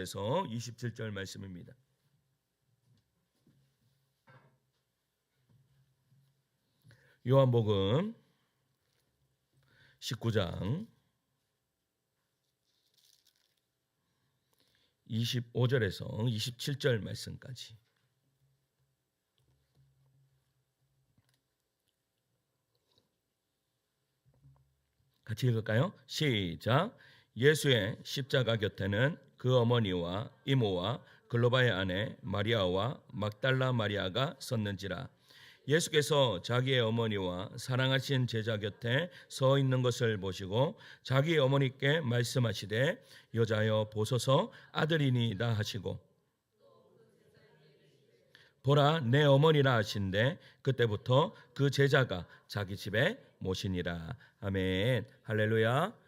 19절에서 27절 말씀입니다. 요한복음 19장 25절에서 27절 말씀까지 같이 읽을까요? 시작. 예수의 십자가 곁에는 그 어머니와 이모와 글로바의 아내 마리아와 막달라 마리아가 섰는지라. 예수께서 자기의 어머니와 사랑하신 제자 곁에 서 있는 것을 보시고 자기 어머니께 말씀하시되 여자여 보소서 아들이니이다 하시고 보라 내 어머니라 하신대 그때부터 그 제자가 자기 집에 모시니라. 아멘. 할렐루야.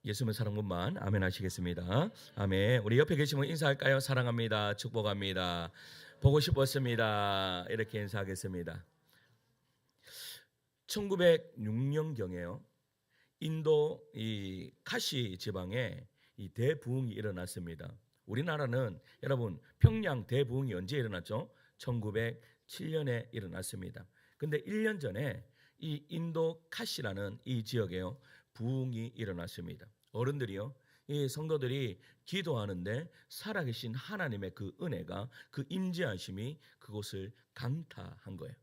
예수님은 사랑분만 아멘 하시겠습니다. 아멘. 우리 옆에 계시면 인사할까요? 사랑합니다. 축복합니다. 보고 싶었습니다. 이렇게 인사하겠습니다. 1906년경에요. 인도 이 카시 지방에 이 대부흥이 일어났습니다. 우리나라는 여러분 평양 대부흥이 언제 일어났죠? 1907년에 일어났습니다. 근데 1년 전에 이 인도 카시라는 이 지역에요. 부흥이 일어났습니다. 어른들이요. 이 성도들이 기도하는데 살아계신 하나님의 그 은혜가 그 임재하심이 그곳을 강타한 거예요.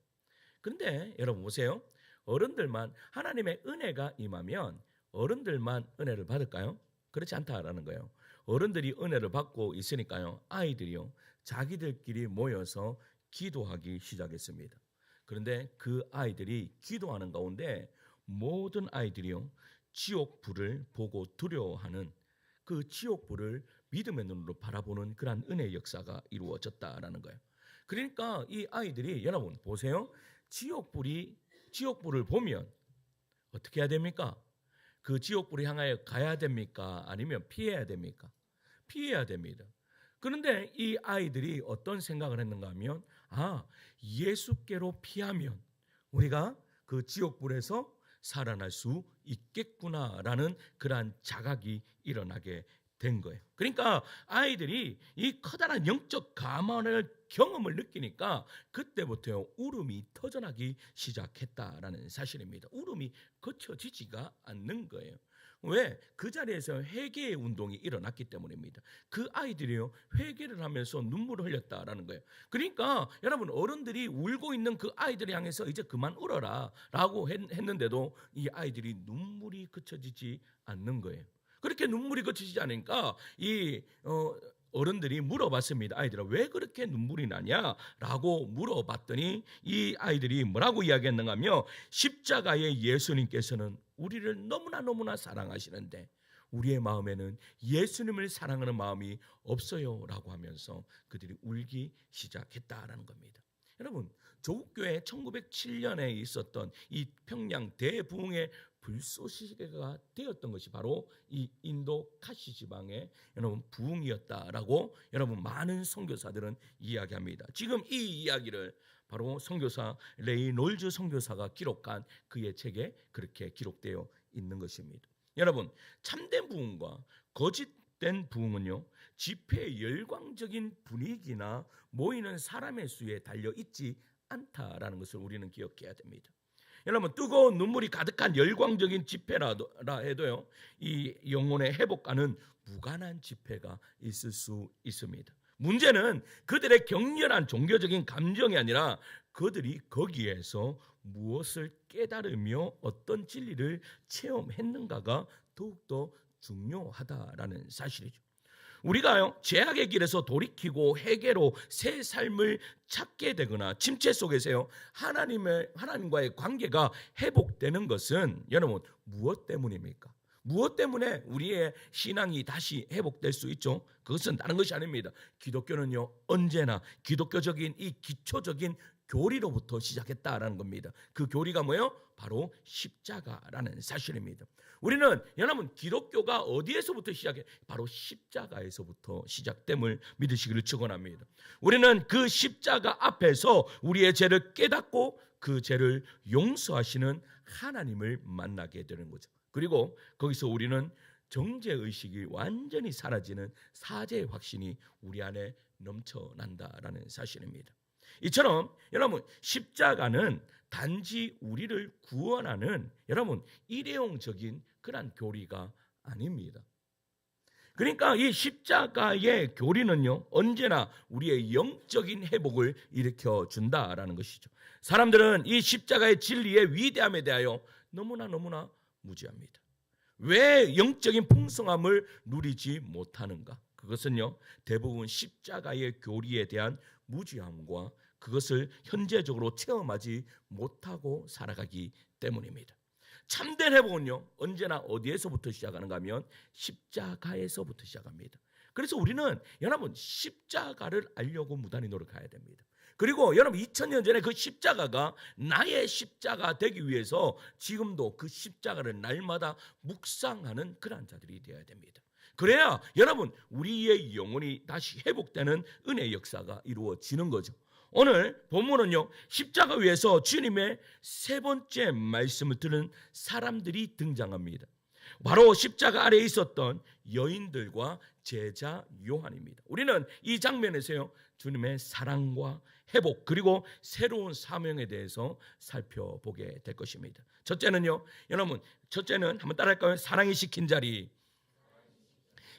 그런데 여러분 보세요. 어른들만 하나님의 은혜가 임하면 어른들만 은혜를 받을까요? 그렇지 않다라는 거예요. 어른들이 은혜를 받고 있으니까요. 아이들이요. 자기들끼리 모여서 기도하기 시작했습니다. 그런데 그 아이들이 기도하는 가운데 모든 아이들이요. 지옥불을 보고 두려워하는 그 지옥불을 믿음의 눈으로 바라보는 그러한 은혜의 역사가 이루어졌다라는 거예요. 그러니까 이 아이들이 여러분 보세요. 지옥불을 보면 어떻게 해야 됩니까? 그 지옥불을 향하여 가야 됩니까? 아니면 피해야 됩니까? 피해야 됩니다. 그런데 이 아이들이 어떤 생각을 했는가 하면 예수께로 피하면 우리가 그 지옥불에서 살아날 수 있겠구나라는 그러한 자각이 일어나게 된 거예요. 그러니까 아이들이 이 커다란 영적 가만을 경험을 느끼니까 그때부터 울음이 터져나기 시작했다라는 사실입니다. 울음이 그쳐지지가 않는 거예요. 왜? 그 자리에서 회개의 운동이 일어났기 때문입니다. 그 아이들이요 회개를 하면서 눈물을 흘렸다라는 거예요. 그러니까 여러분 어른들이 울고 있는 그 아이들을 향해서 이제 그만 울어라 라고 했는데도 이 아이들이 눈물이 그쳐지지 않는 거예요. 그렇게 눈물이 그쳐지지 않으니까 이 어른들이 물어봤습니다. 아이들아 왜 그렇게 눈물이 나냐라고 물어봤더니 이 아이들이 뭐라고 이야기했는가 하면 십자가의 예수님께서는 우리를 너무나 사랑하시는데 우리의 마음에는 예수님을 사랑하는 마음이 없어요 라고 하면서 그들이 울기 시작했다라는 겁니다. 여러분 조국교회 1907년에 있었던 이 평양 대부흥의 불쏘시개가 되었던 것이 바로 이 인도 카시 지방의 여러분 부흥이었다라고 여러분 많은 선교사들은 이야기합니다. 지금 이 이야기를 바로 선교사 레이놀즈 선교사가 기록한 그의 책에 그렇게 기록되어 있는 것입니다. 여러분 참된 부흥과 거짓된 부흥은요 집회의 열광적인 분위기나 모이는 사람의 수에 달려 있지 않다라는 것을 우리는 기억해야 됩니다. 여러분 뜨거운 눈물이 가득한 열광적인 집회라 해도요 이 영혼의 회복과는 무관한 집회가 있을 수 있습니다. 문제는 그들의 격렬한 종교적인 감정이 아니라 그들이 거기에서 무엇을 깨달으며 어떤 진리를 체험했는가가 더욱더 중요하다라는 사실이죠. 우리가요 죄악의 길에서 돌이키고 회개로 새 삶을 찾게 되거나 침체 속에서요 하나님과의 관계가 회복되는 것은 여러분 무엇 때문입니까? 무엇 때문에 우리의 신앙이 다시 회복될 수 있죠? 그것은 다른 것이 아닙니다. 기독교는요 언제나 기독교적인 이 기초적인 교리로부터 시작했다라는 겁니다. 그 교리가 뭐예요? 바로 십자가라는 사실입니다. 우리는 여러분 기독교가 어디에서부터 시작해? 바로 십자가에서부터 시작됨을 믿으시기를 축원합니다. 우리는 그 십자가 앞에서 우리의 죄를 깨닫고 그 죄를 용서하시는 하나님을 만나게 되는 거죠. 그리고 거기서 우리는 정죄의식이 완전히 사라지는 사죄의 확신이 우리 안에 넘쳐난다라는 사실입니다. 이처럼 여러분, 십자가는 단지 우리를 구원하는 여러분 일회용적인 그런 교리가 아닙니다. 그러니까 이 십자가의 교리는요, 언제나 우리의 영적인 회복을 일으켜 준다라는 것이죠. 사람들은 이 십자가의 진리의 위대함에 대하여 너무나 무지합니다. 왜 영적인 풍성함을 누리지 못하는가? 그것은요, 대부분 십자가의 교리에 대한 무지함과 그것을 현재적으로 체험하지 못하고 살아가기 때문입니다. 참된 회복은요, 언제나 어디에서부터 시작하는가 하면 십자가에서부터 시작합니다. 그래서 우리는 여러분 십자가를 알려고 무단히 노력해야 됩니다. 그리고 여러분 2000년 전에 그 십자가가 나의 십자가 되기 위해서 지금도 그 십자가를 날마다 묵상하는 그런 자들이 되어야 됩니다. 그래야 여러분 우리의 영혼이 다시 회복되는 은혜의 역사가 이루어지는 거죠. 오늘 본문은요, 십자가 위에서 주님의 세 번째 말씀을 들은 사람들이 등장합니다. 바로 십자가 아래에 있었던 여인들과 제자 요한입니다. 우리는 이 장면에서요, 주님의 사랑과 회복 그리고 새로운 사명에 대해서 살펴보게 될 것입니다. 첫째는요, 여러분, 첫째는 한번 따라할까요? 사랑이 시킨 자리,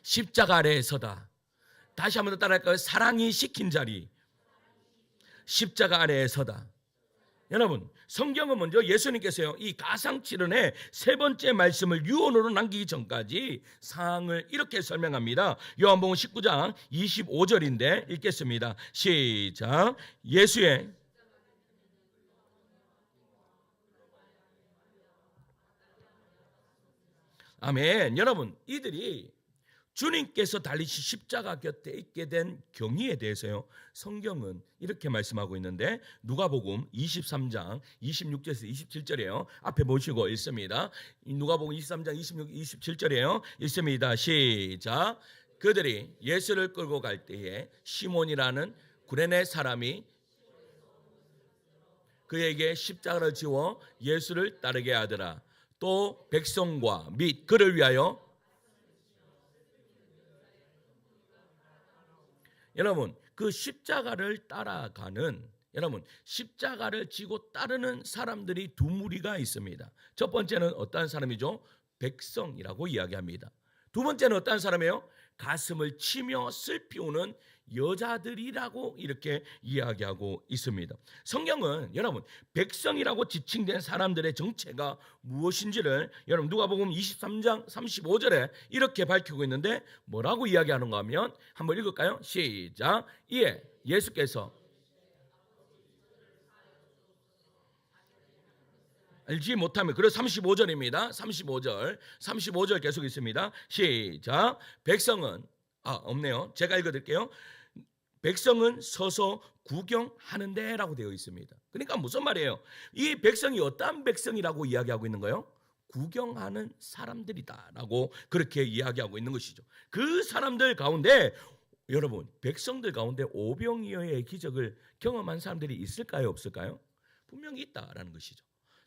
십자가 아래에 서다. 다시 한번 더 따라할까요? 사랑이 시킨 자리, 십자가 아래에 서다. 여러분, 성경은 먼저 예수님께서요, 이 가상칠언의 세 번째 말씀을 유언으로 남기기 전까지 상황을 이렇게 설명합니다. 요한복음 19장 25절인데 읽겠습니다. 시작. 예수의 아멘. 여러분, 이들이 주님께서 달리신 십자가 곁에 있게 된 경위에 대해서요, 성경은 이렇게 말씀하고 있는데 누가복음 23장 26절에서 27절이에요. 앞에 보시고 읽습니다. 누가복음 23장 26, 27절이에요. 읽습니다. 시작. 그들이 예수를 끌고 갈 때에 시몬이라는 구레네 사람이 그에게 십자가를 지워 예수를 따르게 하더라. 또 백성과 및 그를 위하여 여러분, 그 십자가를 따라가는 여러분 십자가를 지고 따르는 사람들이 두 무리가 있습니다. 첫 번째는 어떤 사람이죠? 백성이라고 이야기합니다. 두 번째는 어떤 사람이에요? 가슴을 치며 슬피 우는 여자들이라고 이렇게 이야기하고 있습니다. 성경은 여러분 백성이라고 지칭된 사람들의 정체가 무엇인지를 여러분 누가복음 23장 35절에 이렇게 밝히고 있는데 뭐라고 이야기하는가 하면 한번 읽을까요? 시작. 이에 예수께서 알지 못하면 그래서 35절입니다. 35절 계속 있습니다. 시작. 백성은 없네요. 제가 읽어드릴게요. 백성은 서서 구경하는데 라고 되어 있습니다. 그러니까 무슨 말이에요? 이 백성이 어떠한 백성이라고 이야기하고 있는 거예요? 구경하는 사람들이다 라고 그렇게 이야기하고 있는 것이죠. 그 사람들 가운데 여러분 백성들 가운데 오병이어의 기적을 경험한 사람들이 있을까요? 없을까요? 분명히 있다라는 것이죠.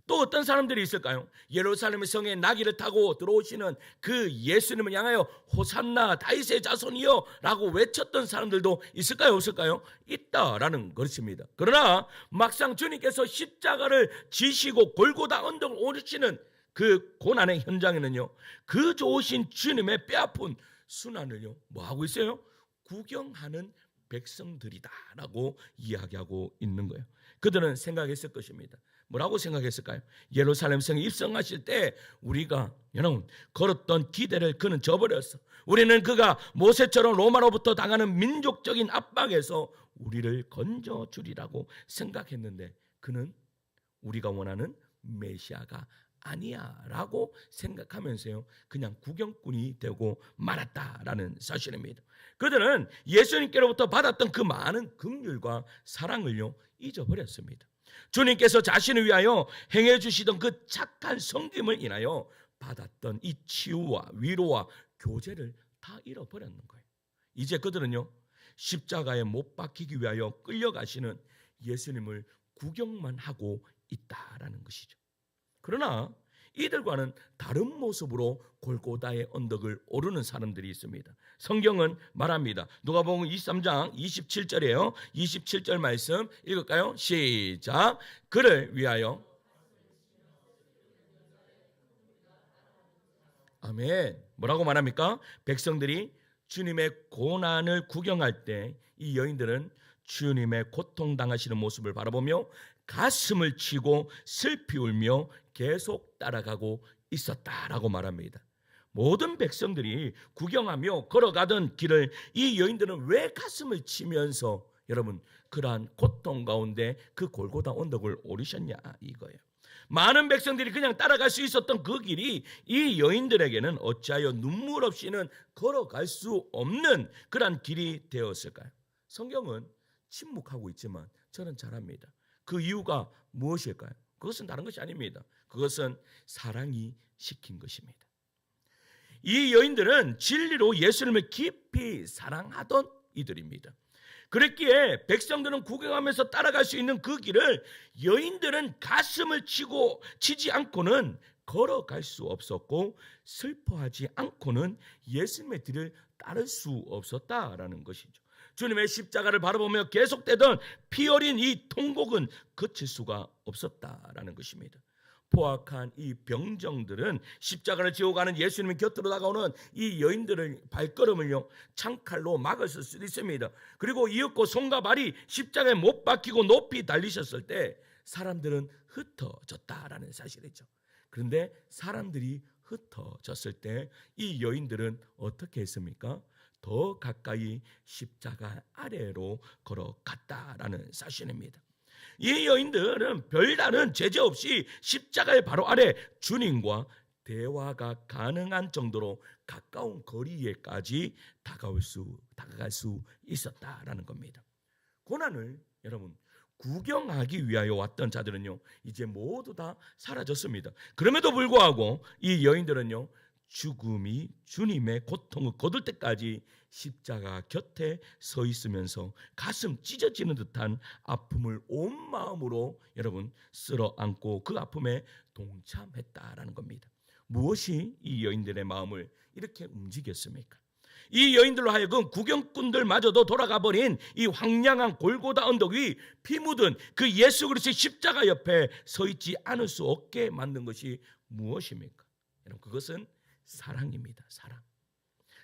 또 어떤 사람들이 있을까요? 예루살렘의 성에 나귀를 타고 들어오시는 그 예수님을 향하여 호산나 다윗의 자손이여 라고 외쳤던 사람들도 있을까요? 없을까요? 있다라는 것입니다. 그러나 막상 주님께서 십자가를 지시고 골고다 언덕을 오르시는 그 고난의 현장에는요, 그 좋으신 주님의 뼈아픈 순환을요 뭐하고 있어요? 구경하는 백성들이다라고 이야기하고 있는 거예요. 그들은 생각했을 것입니다. 뭐라고 생각했을까요? 예루살렘 성에 입성하실 때 우리가 여러분 걸었던 기대를 그는 저버렸어. 우리는 그가 모세처럼 로마로부터 당하는 민족적인 압박에서 우리를 건져주리라고 생각했는데 그는 우리가 원하는 메시아가 아니야 라고 생각하면서요 그냥 구경꾼이 되고 말았다라는 사실입니다. 그들은 예수님께로부터 받았던 그 많은 긍휼과 사랑을요 잊어버렸습니다. 주님께서 자신을 위하여 행해 주시던 그 착한 섬김을 인하여 받았던 이 치유와 위로와 교제를 다 잃어버렸는 거예요. 이제 그들은요 십자가에 못 박히기 위하여 끌려가시는 예수님을 구경만 하고 있다라는 것이죠. 그러나 이들과는 다른 모습으로 골고다의 언덕을 오르는 사람들이 있습니다. 성경은 말합니다. 누가복음 23장 27절이에요. 27절 말씀 읽을까요? 시작. 그를 위하여. 아멘. 뭐라고 말합니까? 백성들이 주님의 고난을 구경할 때 이 여인들은 주님의 고통당하시는 모습을 바라보며 가슴을 치고 슬피 울며 계속 따라가고 있었다라고 말합니다. 모든 백성들이 구경하며 걸어가던 길을 이 여인들은 왜 가슴을 치면서 여러분 그러한 고통 가운데 그 골고다 언덕을 오르셨냐 이거예요. 많은 백성들이 그냥 따라갈 수 있었던 그 길이 이 여인들에게는 어찌하여 눈물 없이는 걸어갈 수 없는 그런 길이 되었을까요? 성경은 침묵하고 있지만 저는 잘 압니다. 그 이유가 무엇일까요? 그것은 다른 것이 아닙니다. 그것은 사랑이 시킨 것입니다. 이 여인들은 진리로 예수님을 깊이 사랑하던 이들입니다. 그랬기에 백성들은 구경하면서 따라갈 수 있는 그 길을 여인들은 가슴을 치지 않고는 걸어갈 수 없었고 슬퍼하지 않고는 예수님의 뒤를 따를 수 없었다라는 것이죠. 주님의 십자가를 바라보며 계속되던 피 어린 이 통곡은 그칠 수가 없었다라는 것입니다. 포악한 이 병정들은 십자가를 지고 가는 예수님의 곁으로 다가오는 이 여인들의 발걸음을요 창칼로 막을 수도 있습니다. 그리고 이윽고 손과 발이 십자가에 못 박히고 높이 달리셨을 때 사람들은 흩어졌다라는 사실이죠. 그런데 사람들이 흩어졌을 때 이 여인들은 어떻게 했습니까? 더 가까이 십자가 아래로 걸어갔다라는 사실입니다. 이 여인들은 별다른 제재 없이 십자가의 바로 아래 주님과 대화가 가능한 정도로 가까운 거리에까지 다가갈 수 있었다라는 겁니다. 고난을 여러분 구경하기 위하여 왔던 자들은요 이제 모두 다 사라졌습니다. 그럼에도 불구하고 이 여인들은요 죽음이 주님의 고통을 거둘 때까지 십자가 곁에 서 있으면서 가슴 찢어지는 듯한 아픔을 온 마음으로 여러분 쓸어 안고 그 아픔에 동참했다라는 겁니다. 무엇이 이 여인들의 마음을 이렇게 움직였습니까? 이 여인들로 하여금 구경꾼들마저도 돌아가 버린 이 황량한 골고다 언덕 위 피 묻은 그 예수 그리스도의 십자가 옆에 서 있지 않을 수 없게 만든 것이 무엇입니까? 여러분 그것은 사랑입니다.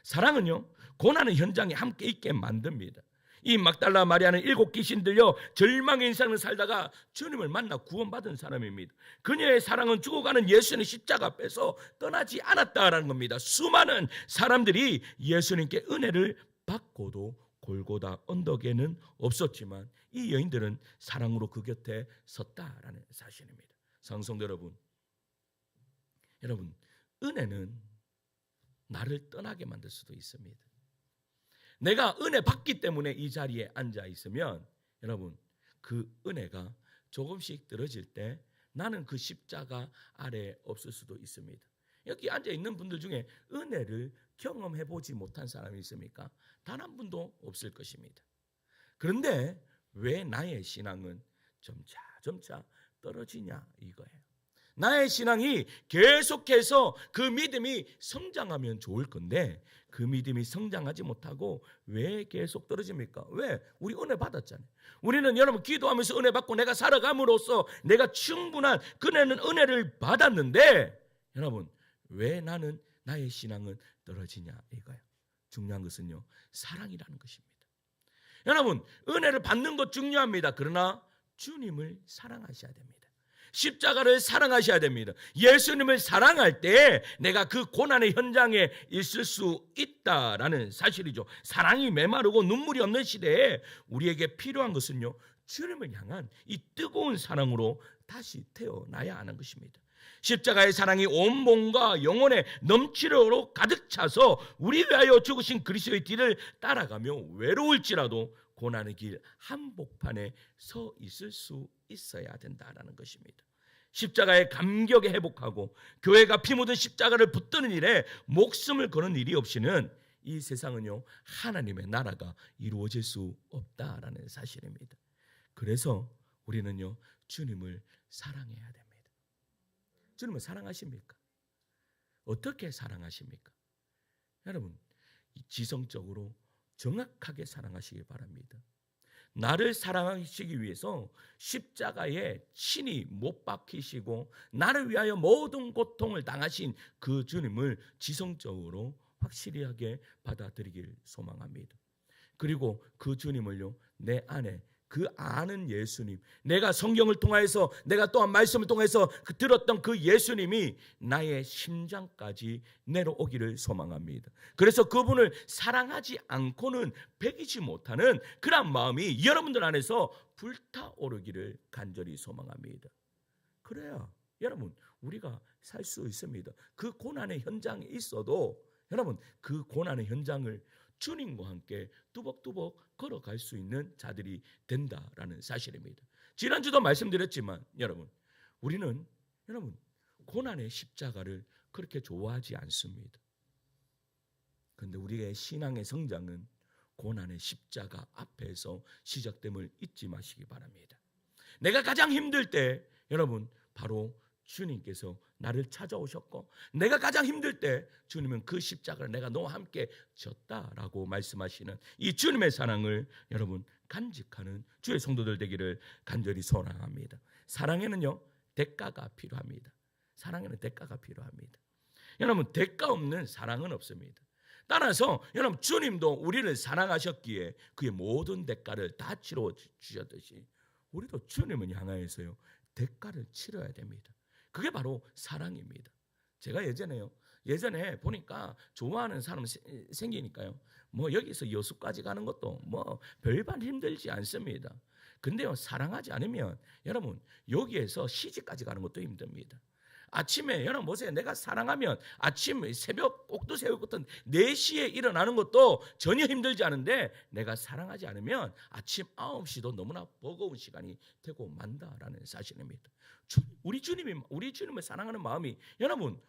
사랑은요 고난의 현장에 함께 있게 만듭니다. 이 막달라 마리아는 7 귀신들려 절망의 인생을 살다가 주님을 만나 구원받은 사람입니다. 그녀의 사랑은 죽어가는 예수님의 십자가 앞에서 떠나지 않았다라는 겁니다. 수많은 사람들이 예수님께 은혜를 받고도 골고다 언덕에는 없었지만 이 여인들은 사랑으로 그 곁에 섰다라는 사실입니다. 성도 여러분 은혜는 나를 떠나게 만들 수도 있습니다. 내가 은혜 받기 때문에 이 자리에 앉아 있으면 여러분 그 은혜가 조금씩 떨어질 때 나는 그 십자가 아래 없을 수도 있습니다. 여기 앉아 있는 분들 중에 은혜를 경험해 보지 못한 사람이 있습니까? 단 한 분도 없을 것입니다. 그런데 왜 나의 신앙은 점차 떨어지냐 이거예요. 나의 신앙이 계속해서 그 믿음이 성장하면 좋을 건데 그 믿음이 성장하지 못하고 왜 계속 떨어집니까? 왜? 우리 은혜 받았잖아요. 우리는 여러분 기도하면서 은혜 받고 내가 살아감으로써 내가 충분한 그네는 은혜를 받았는데 여러분 왜 나의 신앙은 떨어지냐 이거예요. 중요한 것은요 사랑이라는 것입니다. 여러분 은혜를 받는 것 중요합니다. 그러나 주님을 사랑하셔야 됩니다. 십자가를 사랑하셔야 됩니다. 예수님을 사랑할 때 내가 그 고난의 현장에 있을 수 있다라는 사실이죠. 사랑이 메마르고 눈물이 없는 시대에 우리에게 필요한 것은요 주님을 향한 이 뜨거운 사랑으로 다시 태어나야 하는 것입니다. 십자가의 사랑이 온 몸과 영혼에 넘치도록 가득 차서 우리 위하여 죽으신 그리스도의 뒤를 따라가며 외로울지라도 고난의 길 한복판에 서 있을 수 있어야 된다라는 것입니다. 십자가의 감격에 회복하고 교회가 피 묻은 십자가를 붙드는 일에 목숨을 거는 일이 없이는 이 세상은요 하나님의 나라가 이루어질 수 없다라는 사실입니다. 그래서 우리는요 주님을 사랑해야 됩니다. 주님을 사랑하십니까? 어떻게 사랑하십니까? 여러분, 지성적으로 정확하게 사랑하시기 바랍니다. 나를 사랑하시기 위해서 십자가에 친히 못 박히시고 나를 위하여 모든 고통을 당하신 그 주님을 지성적으로 확실하게 받아들이길 소망합니다. 그리고 그 주님을요, 내 안에 그 아는 예수님, 내가 성경을 통하여서, 내가 또한 말씀을 통해서 들었던 그 예수님이 나의 심장까지 내려오기를 소망합니다. 그래서 그분을 사랑하지 않고는 배기지 못하는 그런 마음이 여러분들 안에서 불타오르기를 간절히 소망합니다. 그래야 여러분, 우리가 살 수 있습니다. 그 고난의 현장에 있어도 여러분, 그 고난의 현장을 주님과 함께 뚜벅뚜벅 걸어갈 수 있는 자들이 된다라는 사실입니다. 지난주도 말씀드렸지만 우리는 고난의 십자가를 그렇게 좋아하지 않습니다. 그런데 우리의 신앙의 성장은 고난의 십자가 앞에서 시작됨을 잊지 마시기 바랍니다. 내가 가장 힘들 때 바로 주님께서 나를 찾아오셨고, 내가 가장 힘들 때 주님은 그 십자가를 내가 너와 함께 졌다라고 말씀하시는 이 주님의 사랑을 간직하는 주의 성도들 되기를 간절히 소원합니다. 사랑에는요, 대가가 필요합니다. 사랑에는 대가가 필요합니다. 대가 없는 사랑은 없습니다. 따라서 주님도 우리를 사랑하셨기에 그의 모든 대가를 다 치러 주셨듯이 우리도 주님을 향하여서요, 대가를 치러야 됩니다. 그게 바로 사랑입니다. 제가 예전에 보니까 좋아하는 사람 생기니까요, 여기서 여수까지 가는 것도 별반 힘들지 않습니다. 근데요, 사랑하지 않으면 여기에서 시집까지 가는 것도 힘듭니다. 아침에 보세요. 내가 사랑하면 아침 새벽 꼭두새벽부터 4시에 일어나는 것도 전혀 힘들지 않은데, 내가 사랑하지 않으면 아침 9시도 너무나 버거운 시간이 되고 만다라는 사실입니다. 우리 주님을 사랑하는 마음이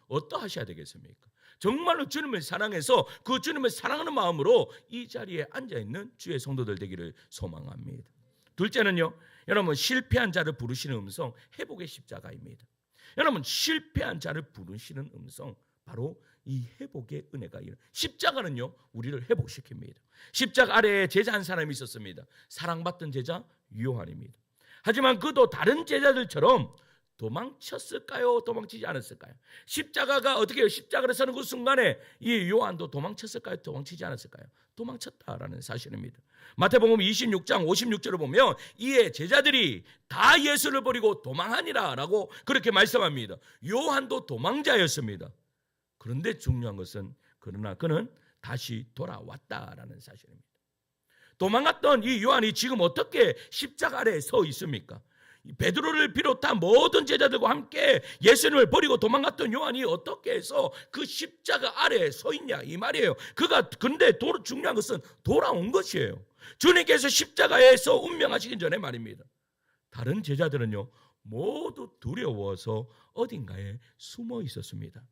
어떠하셔야 되겠습니까? 정말로 주님을 사랑해서 그 주님을 사랑하는 마음으로 이 자리에 앉아있는 주의 성도들 되기를 소망합니다. 둘째는요, 실패한 자를 부르시는 음성, 회복의 십자가입니다. 실패한 자를 부르시는 음성, 바로 이 회복의 은혜가 십자가는요, 우리를 회복시킵니다. 십자가 아래에 제자 한 사람이 있었습니다. 사랑받던 제자 요한입니다. 하지만 그도 다른 제자들처럼 도망쳤을까요? 도망치지 않았을까요? 십자가가 어떻게 해요? 십자가를 서는 그 순간에 이 요한도 도망쳤을까요? 도망치지 않았을까요? 도망쳤다라는 사실입니다. 마태복음 26장 56절을 보면 이에 제자들이 다 예수를 버리고 도망하니라 라고 그렇게 말씀합니다. 요한도 도망자였습니다. 그런데 중요한 것은 그러나 그는 다시 돌아왔다라는 사실입니다. 도망갔던 이 요한이 지금 어떻게 십자가 아래에 서 있습니까? 베드로를 비롯한 모든 제자들과 함께 예수님을 버리고 도망갔던 요한이 어떻게 해서 그 십자가 아래에 서 있냐 이 말이에요. 근데 중요한 것은 돌아온 것이에요. 주님께서 십자가에서 운명하시기 전에 말입니다. 다른 제자들은요, 모두 두려워서 어딘가에 숨어 있었습니다.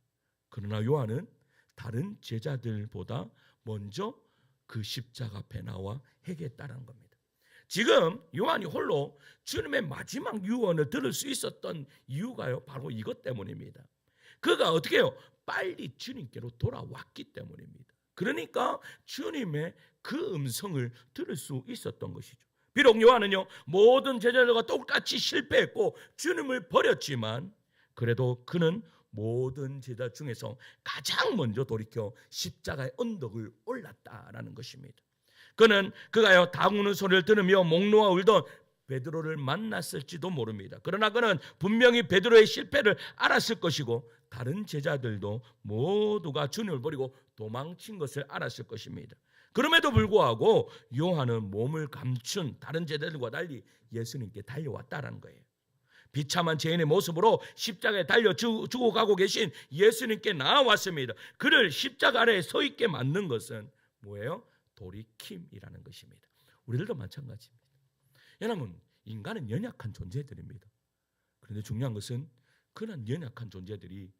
그러나 요한은 다른 제자들보다 먼저 그 십자가 앞에 나와 회개했다는 겁니다. 지금 요한이 홀로 주님의 마지막 유언을 들을 수 있었던 이유가요, 바로 이것 때문입니다. 그가 어떻게 해요? 빨리 주님께로 돌아왔기 때문입니다. 그러니까 주님의 그 음성을 들을 수 있었던 것이죠. 비록 요한은요, 모든 제자들과 똑같이 실패했고 주님을 버렸지만 그래도 그는 모든 제자 중에서 가장 먼저 돌이켜 십자가의 언덕을 올랐다라는 것입니다. 그가요, 닭 우는 소리를 들으며 목 놓아 울던 베드로를 만났을지도 모릅니다. 그러나 그는 분명히 베드로의 실패를 알았을 것이고 다른 제자들도 모두가 주님을 버리고 도망친 것을 알았을 것입니다. 그럼에도 불구하고 요한은 몸을 감춘 다른 제자들과 달리 예수님께 달려왔다라는 거예요. 비참한 죄인의 모습으로 십자가에 달려 죽어가고 계신 예수님께 나아왔습니다. 그를 십자가 아래에 서 있게 만든 것은 뭐예요? 돌이킴이라는 것입니다. 우리들도 마찬가지입니다. 여러분, 인간은 연약한 존재들입니다. 그런데 중요한 것은 그런 연약한 존재들이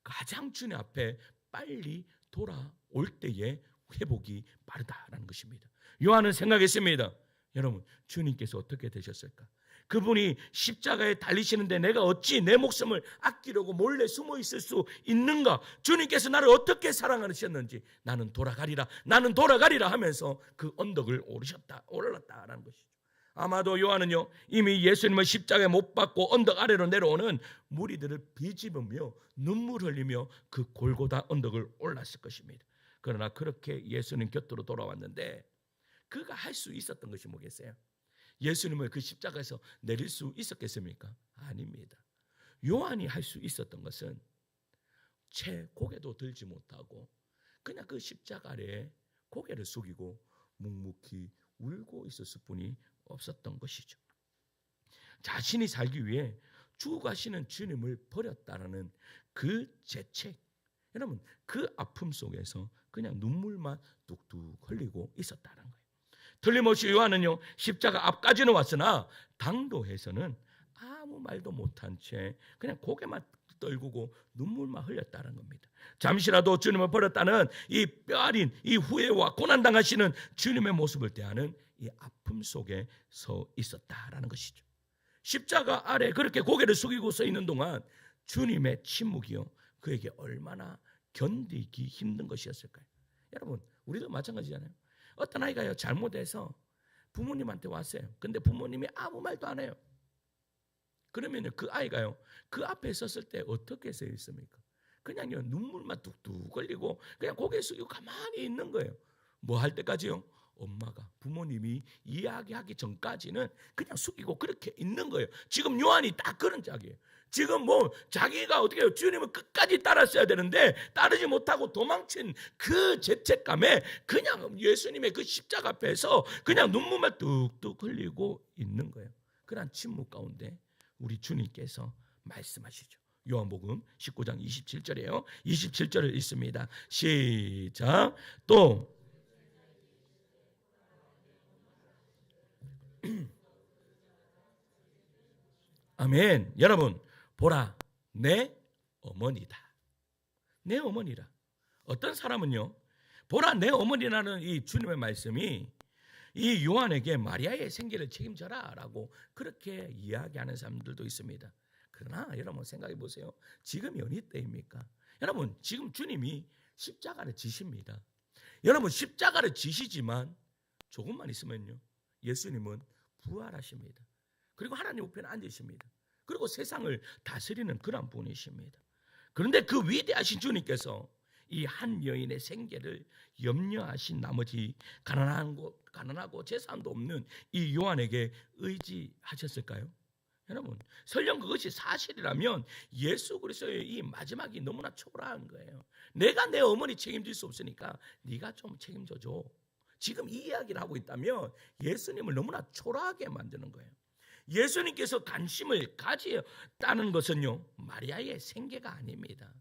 가장 주님 앞에 빨리 돌아올 때에 회복이 빠르다라는 것입니다. 요한은 생각했습니다. 여러분, 주님께서 어떻게 되셨을까? 그분이 십자가에 달리시는데 내가 어찌 내 목숨을 아끼려고 몰래 숨어 있을 수 있는가? 주님께서 나를 어떻게 사랑하셨는지 나는 돌아가리라 하면서 그 언덕을 올랐다라는 것이죠. 아마도 요한은요, 이미 예수님을 십자가에 못 박고 언덕 아래로 내려오는 무리들을 비집으며 눈물 흘리며 그 골고다 언덕을 올랐을 것입니다. 그러나 그렇게 예수님 곁으로 돌아왔는데 그가 할 수 있었던 것이 뭐겠어요? 예수님을 그 십자가에서 내릴 수 있었겠습니까? 아닙니다. 요한이 할 수 있었던 것은 채 고개도 들지 못하고 그냥 그 십자가 아래에 고개를 숙이고 묵묵히 울고 있었을 뿐이 없었던 것이죠. 자신이 살기 위해 죽어가시는 주님을 버렸다라는 그 죄책, 여러분 그 아픔 속에서 그냥 눈물만 뚝뚝 흘리고 있었다는 거예요. 틀림없이 요한은요, 십자가 앞까지는 왔으나 당도에서는 아무 말도 못한 채 그냥 고개만 떨구고 눈물만 흘렸다는 겁니다. 잠시라도 주님을 버렸다는 이 뼈아린 이 후회와 고난당하시는 주님의 모습을 대하는 이 아픔 속에 서 있었다라는 것이죠. 십자가 아래 그렇게 고개를 숙이고 서 있는 동안 주님의 침묵이요, 그에게 얼마나 견디기 힘든 것이었을까요? 여러분, 우리도 마찬가지잖아요. 어떤 아이가요, 잘못해서 부모님한테 왔어요. 근데 부모님이 아무 말도 안 해요. 그러면 그 아이가요, 그 앞에 섰을 때 어떻게 서 있습니까? 그냥요, 눈물만 뚝뚝 흘리고 그냥 고개 숙이고 가만히 있는 거예요. 뭐 할 때까지요? 엄마가, 부모님이 이야기하기 전까지는 그냥 숙이고 그렇게 있는 거예요. 지금 요한이 딱 그런 짝이에요. 지금 뭐 자기가 어떻게 해요? 주님을 끝까지 따랐어야 되는데 따르지 못하고 도망친 그 죄책감에 그냥 예수님의 그 십자가 앞에서 그냥 눈물만 뚝뚝 흘리고 있는 거예요. 그런 침묵 가운데 우리 주님께서 말씀하시죠. 요한복음 19장 27절이에요. 27절을 읽습니다. 시작. 또 아멘. 여러분, 보라, 내 어머니다. 내 어머니라. 어떤 사람은요, 보라 내 어머니라는 이 주님의 말씀이 이 요한에게 마리아의 생계를 책임져라 라고 그렇게 이야기하는 사람들도 있습니다. 그러나 여러분 생각해 보세요. 지금이 어느 때입니까? 여러분, 지금 주님이 십자가를 지십니다. 여러분, 십자가를 지시지만 조금만 있으면요, 예수님은 부활하십니다. 그리고 하나님 우편에 앉으십니다. 그리고 세상을 다스리는 그런 분이십니다. 그런데 그 위대하신 주님께서 이 한 여인의 생계를 염려하신 나머지 가난하고 재산도 없는 이 요한에게 의지하셨을까요? 여러분, 설령 그것이 사실이라면 예수 그리스도의 이 마지막이 너무나 초라한 거예요. 내가 내 어머니 책임질 수 없으니까 네가 좀 책임져줘. 지금 이 이야기를 하고 있다면 예수님을 너무나 초라하게 만드는 거예요. 예수님께서 관심을 가졌다는 것은요, 마리아의 생계가 아닙니다.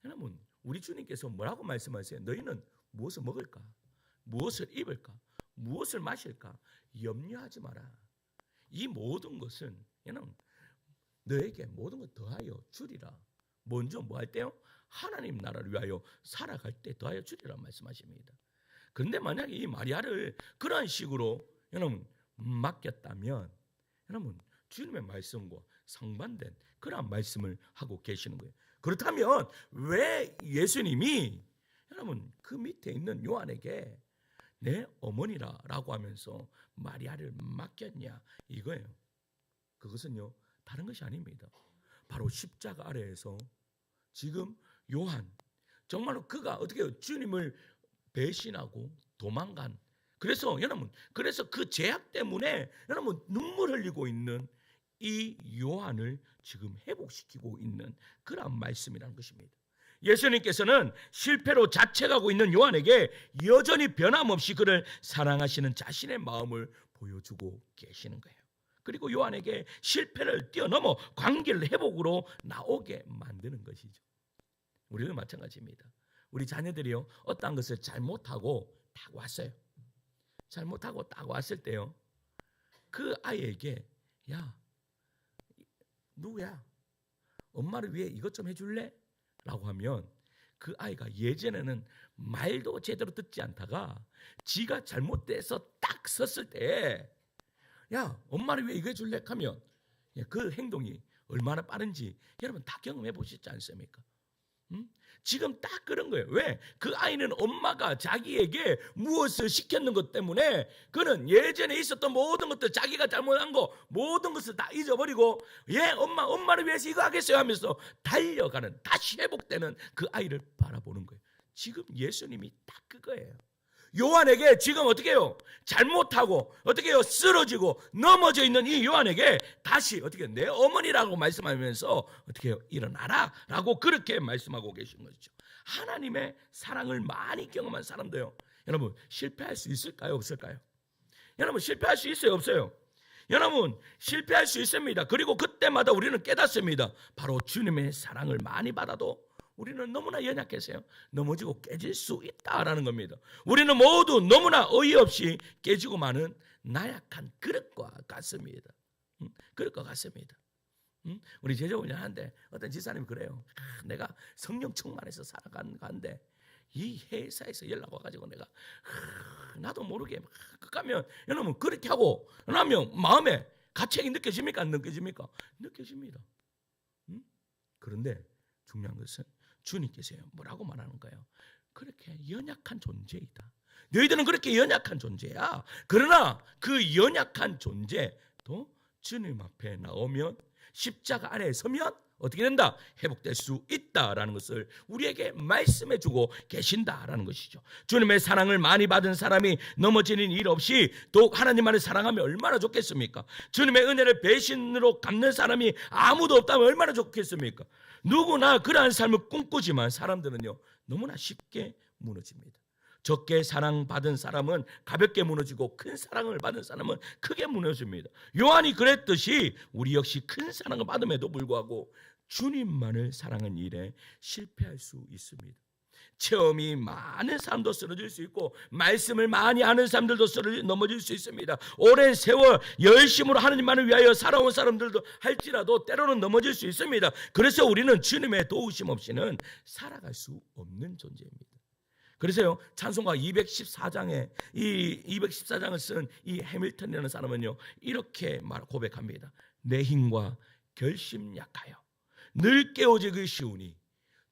여러분, 우리 주님께서 뭐라고 말씀하세요? 너희는 무엇을 먹을까? 무엇을 입을까? 무엇을 마실까? 염려하지 마라. 이 모든 것은 여러분, 너에게 모든 것 더하여 주리라. 먼저 뭐 할 때요? 하나님 나라를 위하여 살아갈 때 더하여 주리라 말씀하십니다. 그런데 만약에 이 마리아를 그런 식으로 여러분 맡겼다면 여러분, 주님의 말씀과 상반된 그런 말씀을 하고 계시는 거예요. 그렇다면 왜 예수님이 여러분 그 밑에 있는 요한에게 내 어머니라라고 하면서 마리아를 맡겼냐 이거예요. 그것은요, 다른 것이 아닙니다. 바로 십자가 아래에서 지금 요한, 정말로 그가 어떻게 주님을 배신하고 도망간, 그래서 여러분, 그래서 그 죄악 때문에 여러분 눈물 흘리고 있는 이 요한을 지금 회복시키고 있는 그런 말씀이라는 것입니다. 예수님께서는 실패로 자책하고 있는 요한에게 여전히 변함없이 그를 사랑하시는 자신의 마음을 보여주고 계시는 거예요. 그리고 요한에게 실패를 뛰어넘어 관계를 회복으로 나오게 만드는 것이죠. 우리도 마찬가지입니다. 우리 자녀들이요, 어떠한 것을 잘못하고 딱 왔어요. 잘못하고 딱 왔을 때요, 그 아이에게 야, 누구야? 엄마를 위해 이것 좀 해줄래? 라고 하면 그 아이가 예전에는 말도 제대로 듣지 않다가 지가 잘못돼서 딱 섰을 때 야, 엄마를 왜 이거 해줄래? 하면 그 행동이 얼마나 빠른지 여러분 다 경험해 보셨지 않습니까? 지금 딱 그런 거예요. 왜? 그 아이는 엄마가 자기에게 무엇을 시켰는 것 때문에 그는 예전에 있었던 모든 것들, 자기가 잘못한 거 모든 것을 다 잊어버리고 엄마를 위해서 이거 하겠어요 하면서 달려가는, 다시 회복되는 그 아이를 바라보는 거예요. 지금 예수님이 딱 그거예요. 요한에게 지금 어떻게 해요? 잘못하고 어떻게 해요? 쓰러지고 넘어져 있는 이 요한에게 다시 어떻게 내 어머니라고 말씀하면서 어떻게 해요? 일어나라 라고 그렇게 말씀하고 계신 거죠. 하나님의 사랑을 많이 경험한 사람도요, 여러분 실패할 수 있을까요? 없을까요? 여러분 실패할 수 있어요? 없어요? 여러분 실패할 수 있습니다. 그리고 그때마다 우리는 깨닫습니다. 바로 주님의 사랑을 많이 받아도 우리는 너무나 연약해서요, 넘어지고 깨질 수 있다라는 겁니다. 우리는 모두 너무나 어이없이 깨지고 마는 나약한 그릇과 같습니다. 그릇과 같습니다. 우리 제자훈련하는데 어떤 지사님이 그래요. 내가 성령 충만해서 살아가는데 이 회사에서 연락 와가지고 내가 나도 모르게 막 가면, 여러분 그렇게 하고 나면 마음에 가책이 느껴집니까? 안 느껴집니까? 느껴집니다. 그런데 중요한 것은 주님께서요 뭐라고 말하는 거예요? 그렇게 연약한 존재이다. 너희들은 그렇게 연약한 존재야. 그러나 그 연약한 존재도 주님 앞에 나오면, 십자가 아래에 서면 어떻게 된다? 회복될 수 있다라는 것을 우리에게 말씀해 주고 계신다라는 것이죠. 주님의 사랑을 많이 받은 사람이 넘어지는 일 없이 더욱 하나님만을 사랑하면 얼마나 좋겠습니까? 주님의 은혜를 배신으로 갚는 사람이 아무도 없다면 얼마나 좋겠습니까? 누구나 그러한 삶을 꿈꾸지만 사람들은요 너무나 쉽게 무너집니다. 적게 사랑받은 사람은 가볍게 무너지고 큰 사랑을 받은 사람은 크게 무너집니다. 요한이 그랬듯이 우리 역시 큰 사랑을 받음에도 불구하고 주님만을 사랑하는 일에 실패할 수 있습니다. 체험이 많은 사람도 쓰러질 수 있고 말씀을 많이 아는 사람들도 넘어질 수 있습니다. 오랜 세월 열심으로 하나님만을 위하여 살아온 사람들도 할지라도 때로는 넘어질 수 있습니다. 그래서 우리는 주님의 도우심 없이는 살아갈 수 없는 존재입니다. 그래서요 찬송가 214장에 이 214장을 쓴 이 해밀턴이라는 사람은요 이렇게 고백합니다. 내 힘과 결심 약하여 늘 깨어지기 쉬우니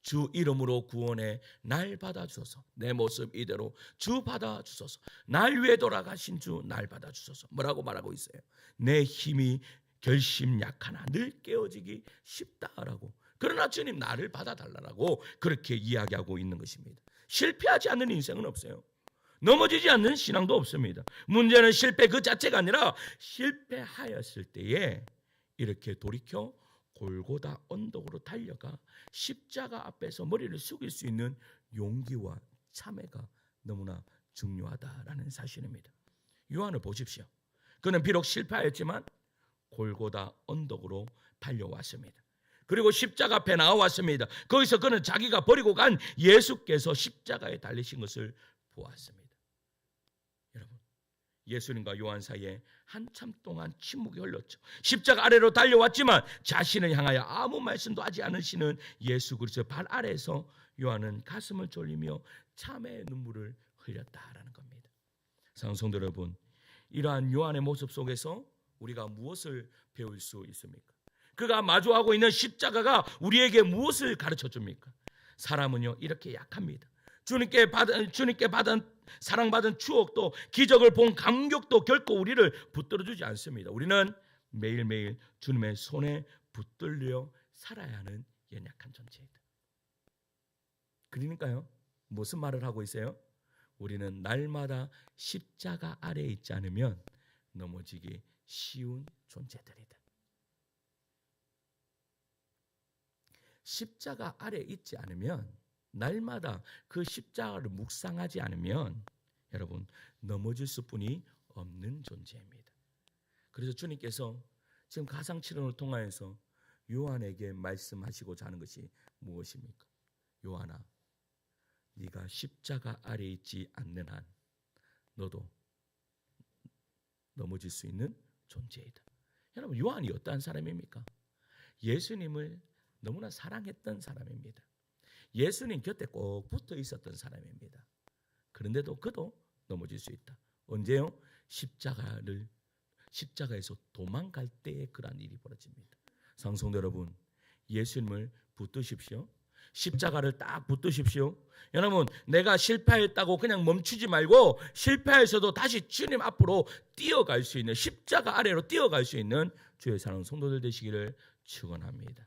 주 이름으로 구원해 날 받아주소서. 내 모습 이대로 주 받아주소서. 날 위해 돌아가신 주 날 받아주소서. 뭐라고 말하고 있어요? 내 힘이 결심 약하나 늘 깨어지기 쉽다라고. 그러나 주님 나를 받아달라고 그렇게 이야기하고 있는 것입니다. 실패하지 않는 인생은 없어요. 넘어지지 않는 신앙도 없습니다. 문제는 실패 그 자체가 아니라 실패하였을 때에 이렇게 돌이켜 골고다 언덕으로 달려가 십자가 앞에서 머리를 숙일 수 있는 용기와 참회가 너무나 중요하다라는 사실입니다. 요한을 보십시오. 그는 비록 실패하였지만 골고다 언덕으로 달려왔습니다. 그리고 십자가 앞에 나와왔습니다. 거기서 그는 자기가 버리고 간 예수께서 십자가에 달리신 것을 보았습니다. 여러분, 예수님과 요한 사이에 한참 동안 침묵이 흘렀죠. 십자가 아래로 달려왔지만 자신을 향하여 아무 말씀도 하지 않으시는 예수 그리스도의 발 아래에서 요한은 가슴을 졸리며 참회의 눈물을 흘렸다라는 겁니다. 사랑하는 성도 여러분, 이러한 요한의 모습 속에서 우리가 무엇을 배울 수 있습니까? 그가 마주하고 있는 십자가가 우리에게 무엇을 가르쳐 줍니까? 사람은요 이렇게 약합니다. 주님께 받은 사랑받은 추억도 기적을 본 감격도 결코 우리를 붙들어주지 않습니다. 우리는 매일매일 주님의 손에 붙들려 살아야 하는 연약한 존재이다. 그러니까요 무슨 말을 하고 있어요? 우리는 날마다 십자가 아래에 있지 않으면 넘어지기 쉬운 존재들이다. 십자가 아래에 있지 않으면, 날마다 그 십자가를 묵상하지 않으면 여러분 넘어질 수뿐이 없는 존재입니다. 그래서 주님께서 지금 가상치론을 통하여서 요한에게 말씀하시고자 하는 것이 무엇입니까? 요한아, 네가 십자가 아래에 있지 않는 한 너도 넘어질 수 있는 존재이다. 여러분 요한이 어떠한 사람입니까? 예수님을 너무나 사랑했던 사람입니다. 예수님 곁에 꼭 붙어 있었던 사람입니다. 그런데도 그도 넘어질 수 있다. 언제요? 십자가 십자가에서 도망갈 때에 그러한 일이 벌어집니다. 성도 여러분, 예수님을 붙드십시오. 십자가를 딱 붙드십시오. 여러분, 내가 실패했다고 그냥 멈추지 말고 실패해서도 다시 주님 앞으로 뛰어갈 수 있는, 십자가 아래로 뛰어갈 수 있는 주의 사랑하는 성도들 되시기를 축원합니다.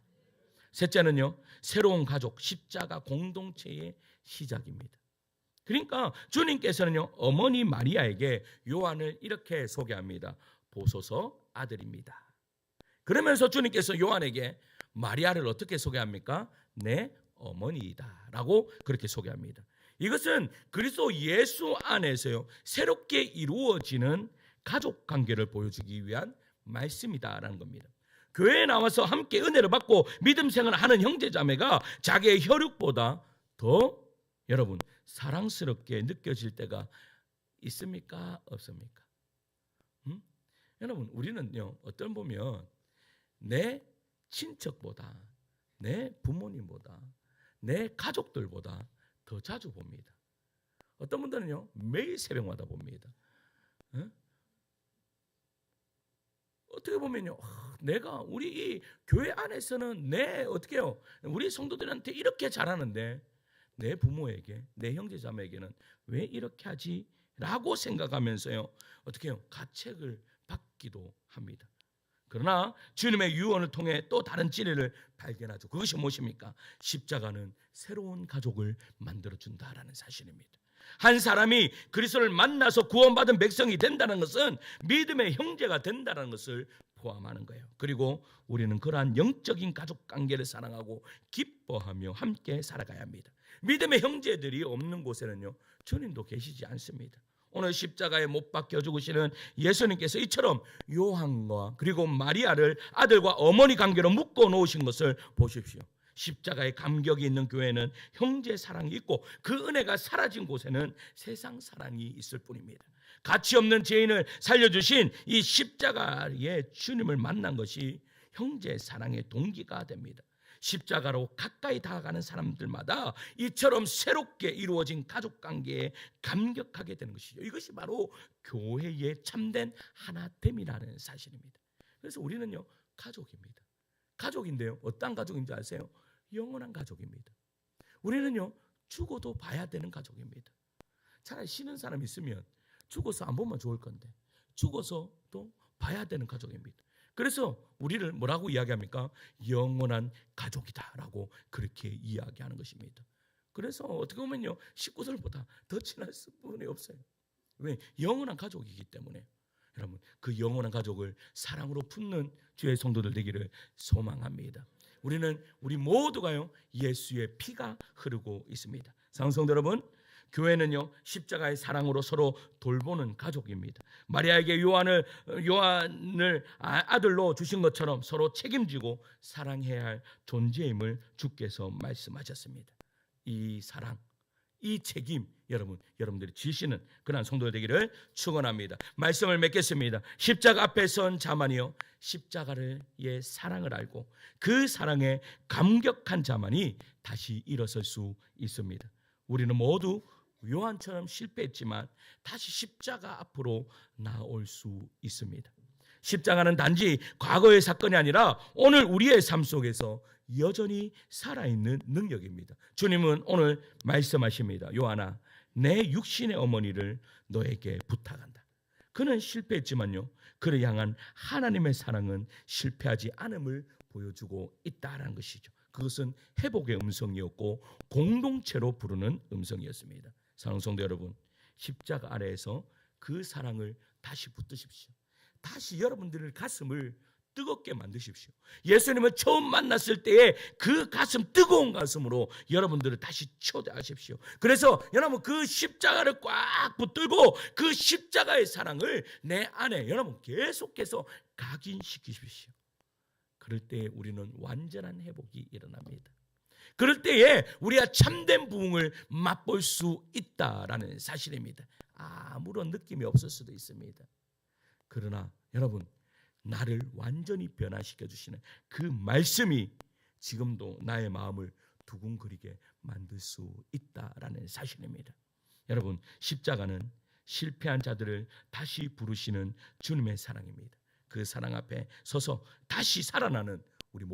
셋째는요, 새로운 가족, 십자가 공동체의 시작입니다. 그러니까 주님께서는요, 어머니 마리아에게 요한을 이렇게 소개합니다. 보소서 아들입니다. 그러면서 주님께서 요한에게 마리아를 어떻게 소개합니까? 내 어머니이다 라고 그렇게 소개합니다. 이것은 그리스도 예수 안에서요, 새롭게 이루어지는 가족 관계를 보여주기 위한 말씀이다라는 겁니다. 교회에 나와서 함께 은혜를 받고 믿음 생활을 하는 형제자매가 자기의 혈육보다 더 여러분 사랑스럽게 느껴질 때가 있습니까? 없습니까? 여러분, 우리는요, 어떤 보면 내 친척보다, 내 부모님보다, 내 가족들보다 더 자주 봅니다. 어떤 분들은요, 매일 새벽마다 봅니다. 어떻게 보면요, 내가 우리 이 교회 안에서는 어떻게요, 우리 성도들한테 이렇게 잘하는데 내 부모에게, 내 형제자매에게는 왜 이렇게 하지? 라고 생각하면서요, 어떻게 해요? 가책을 받기도 합니다. 그러나 주님의 유언을 통해 또 다른 진리를 발견하죠. 그것이 무엇입니까? 십자가는 새로운 가족을 만들어준다라는 사실입니다. 한 사람이 그리스도를 만나서 구원받은 백성이 된다는 것은 믿음의 형제가 된다는 것을 포함하는 거예요. 그리고 우리는 그러한 영적인 가족 관계를 사랑하고 기뻐하며 함께 살아가야 합니다. 믿음의 형제들이 없는 곳에는요, 주님도 계시지 않습니다. 오늘 십자가에 못 박혀 죽으시는 예수님께서 이처럼 요한과 그리고 마리아를 아들과 어머니 관계로 묶어 놓으신 것을 보십시오. 십자가에 감격이 있는 교회는 형제 사랑이 있고 그 은혜가 사라진 곳에는 세상 사랑이 있을 뿐입니다. 가치 없는 죄인을 살려주신 이 십자가의 주님을 만난 것이 형제 사랑의 동기가 됩니다. 십자가로 가까이 다가가는 사람들마다 이처럼 새롭게 이루어진 가족관계에 감격하게 되는 것이죠. 이것이 바로 교회의 참된 하나됨이라는 사실입니다. 그래서 우리는요, 가족입니다. 가족인데요, 어떤 가족인지 아세요? 영원한 가족입니다. 우리는요, 죽어도 봐야 되는 가족입니다. 차라리 쉬는 사람 있으면 죽어서 안 보면 좋을 건데 죽어서도 봐야 되는 가족입니다. 그래서 우리를 뭐라고 이야기합니까? 영원한 가족이다라고 그렇게 이야기하는 것입니다. 그래서 어떻게 보면요, 식구들보다 더 친할 수뿐이 없어요. 왜? 영원한 가족이기 때문에. 여러분, 그 영원한 가족을 사랑으로 품는 주의 성도들 되기를 소망합니다. 우리 모두가요, 예수의 피가 흐르고 있습니다. 사랑성도 여러분, 교회는요, 십자가의 사랑으로 서로 돌보는 가족입니다. 마리아에게 요한을 아들로 주신 것처럼 서로 책임지고 사랑해야 할 존재임을 주께서 말씀하셨습니다. 이 사랑, 이 책임, 여러분들이 지시는 그런 성도가 되기를 축원합니다. 말씀을 맺겠습니다. 십자가 앞에 선 자만이요, 십자가의 사랑을 알고 그 사랑에 감격한 자만이 다시 일어설 수 있습니다. 우리는 모두 요한처럼 실패했지만 다시 십자가 앞으로 나올 수 있습니다. 십자가는 단지 과거의 사건이 아니라 오늘 우리의 삶 속에서 여전히 살아있는 능력입니다. 주님은 오늘 말씀하십니다. 요한아, 내 육신의 어머니를 너에게 부탁한다. 그는 실패했지만요, 그를 향한 하나님의 사랑은 실패하지 않음을 보여주고 있다는 것이죠. 그것은 회복의 음성이었고 공동체로 부르는 음성이었습니다. 사랑하는 성도 여러분, 십자가 아래에서 그 사랑을 다시 붙드십시오. 다시 여러분들의 가슴을 뜨겁게 만드십시오. 예수님을 처음 만났을 때의 그 가슴, 뜨거운 가슴으로 여러분들을 다시 초대하십시오. 그래서 여러분, 그 십자가를 꽉 붙들고 그 십자가의 사랑을 내 안에 여러분 계속해서 각인시키십시오. 그럴 때 우리는 완전한 회복이 일어납니다. 그럴 때에 우리가 참된 부흥을 맛볼 수 있다라는 사실입니다. 아무런 느낌이 없을 수도 있습니다. 그러나 여러분, 나를 완전히 변화시켜 주시는 그 말씀이 지금도 나의 마음을 두근거리게 만들 수 있다라는 사실입니다. 여러분, 십자가는 실패한 자들을 다시 부르시는 주님의 사랑입니다. 그 사랑 앞에 서서 다시 살아나는 우리